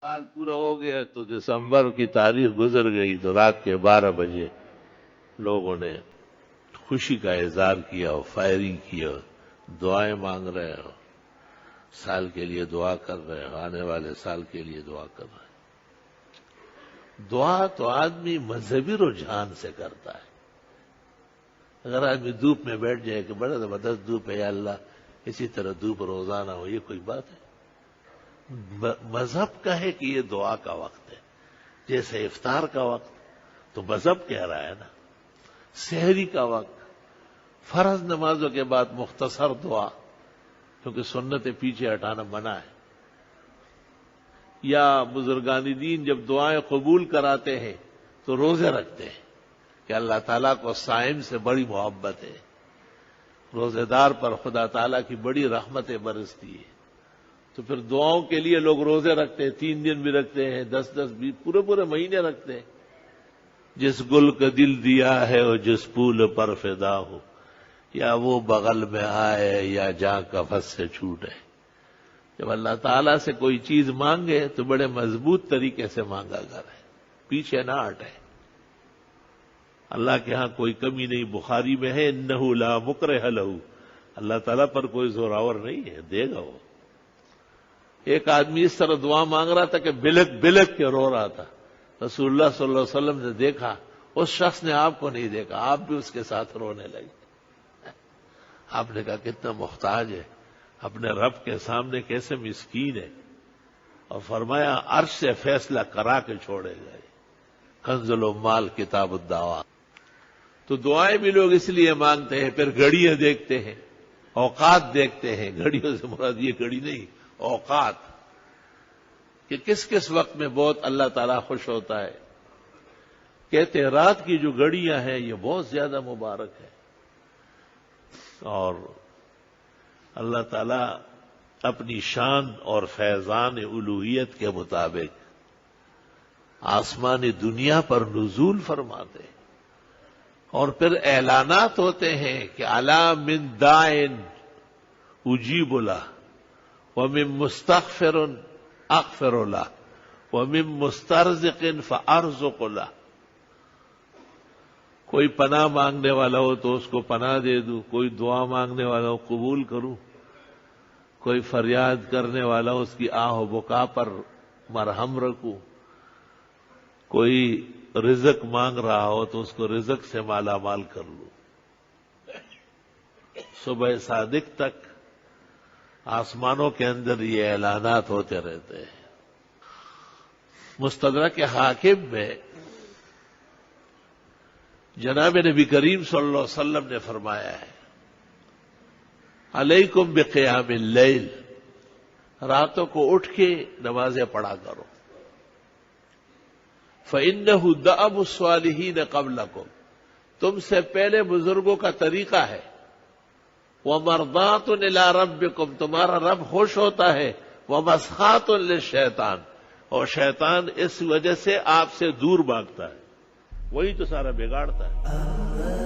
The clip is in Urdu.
سال پورا ہو گیا تو دسمبر کی تاریخ گزر گئی تو رات کے 12 بجے لوگوں نے خوشی کا اظہار کیا اور فائرنگ کیا، دعائیں مانگ رہے ہو، سال کے لیے دعا کر رہے ہیں، آنے والے سال کے لیے دعا کر رہے ہیں۔ دعا تو آدمی مذہبی رجحان سے کرتا ہے۔ اگر آدمی دھوپ میں بیٹھ جائے کہ بڑا زبردست دھوپ ہے یا اللہ اسی طرح دھوپ روزانہ ہو، یہ کوئی بات ہے؟ مذہب کا ہے کہ یہ دعا کا وقت ہے، جیسے افطار کا وقت تو مذہب کہہ رہا ہے نا، سحری کا وقت، فرض نمازوں کے بعد مختصر دعا کیونکہ سنتیں پیچھے ہٹانا منع ہے، یا بزرگان دین جب دعائیں قبول کراتے ہیں تو روزے رکھتے ہیں کہ اللہ تعالیٰ کو صائم سے بڑی محبت ہے، روزے دار پر خدا تعالیٰ کی بڑی رحمتیں برستی ہے، تو پھر دعاؤں کے لیے لوگ روزے رکھتے ہیں، 3 دن بھی رکھتے ہیں، 10 20 پورے مہینے رکھتے ہیں۔ جس گل کا دل دیا ہے اور جس پھول پر فدا ہو، یا وہ بغل میں آئے یا جاں کفس سے چھوٹے۔ جب اللہ تعالیٰ سے کوئی چیز مانگے تو بڑے مضبوط طریقے سے مانگا کرے، پیچھے نہ ہٹے۔ اللہ کے ہاں کوئی کمی نہیں، بخاری میں ہے انہ لا مکرہ لہ، اللہ تعالیٰ پر کوئی زوراور نہیں ہے، دے گا وہ۔ ایک آدمی اس طرح دعا مانگ رہا تھا کہ بلک بلک کے رو رہا تھا، رسول اللہ صلی اللہ علیہ وسلم نے دیکھا، اس شخص نے آپ کو نہیں دیکھا، آپ بھی اس کے ساتھ رونے لگے۔ آپ نے کہا کتنا محتاج ہے، اپنے رب کے سامنے کیسے مسکین ہے، اور فرمایا عرش سے فیصلہ کرا کے چھوڑے گئے، کنز العمال کتاب الدعوات۔ تو دعائیں بھی لوگ اس لیے مانگتے ہیں، پھر گھڑیاں دیکھتے ہیں، اوقات دیکھتے ہیں، گھڑیوں سے مراد یہ گھڑی نہیں، اوقات، کہ کس کس وقت میں بہت اللہ تعالیٰ خوش ہوتا ہے۔ کہتے ہیں رات کی جو گھڑیاں ہیں یہ بہت زیادہ مبارک ہے، اور اللہ تعالیٰ اپنی شان اور فیضان الوہیت کے مطابق آسمان دنیا پر نزول فرماتے ہیں، اور پھر اعلانات ہوتے ہیں کہ الا من داعٍ اجیب لہ ومن مستغفر اغفر لہ ومن مسترزق فارزق لہ۔ کوئی پناہ مانگنے والا ہو تو اس کو پناہ دے دوں، کوئی دعا مانگنے والا ہو قبول کروں، کوئی فریاد کرنے والا ہو اس کی آہ و بکا پر مرہم رکھوں، کوئی رزق مانگ رہا ہو تو اس کو رزق سے مالا مال کر لوں۔ صبح صادق تک آسمانوں کے اندر یہ اعلانات ہوتے رہتے ہیں۔ مستدرک حاکم میں جناب نبی کریم صلی اللہ علیہ وسلم نے فرمایا ہے علیکم بقیام اللیل، راتوں کو اٹھ کے نمازیں پڑھا کرو، فإنہ دأب الصالحین قبلکم، تم سے پہلے بزرگوں کا طریقہ ہے، وَمَرْضَاتٌ إِلَىٰ رَبِّكُمْ، تمہارا رب خوش ہوتا ہے، وَمَسْخَاتٌ لِلشَّيْطَانِ، اور شیطان اس وجہ سے آپ سے دور بھاگتا ہے، وہی تو سارا بگاڑتا ہے۔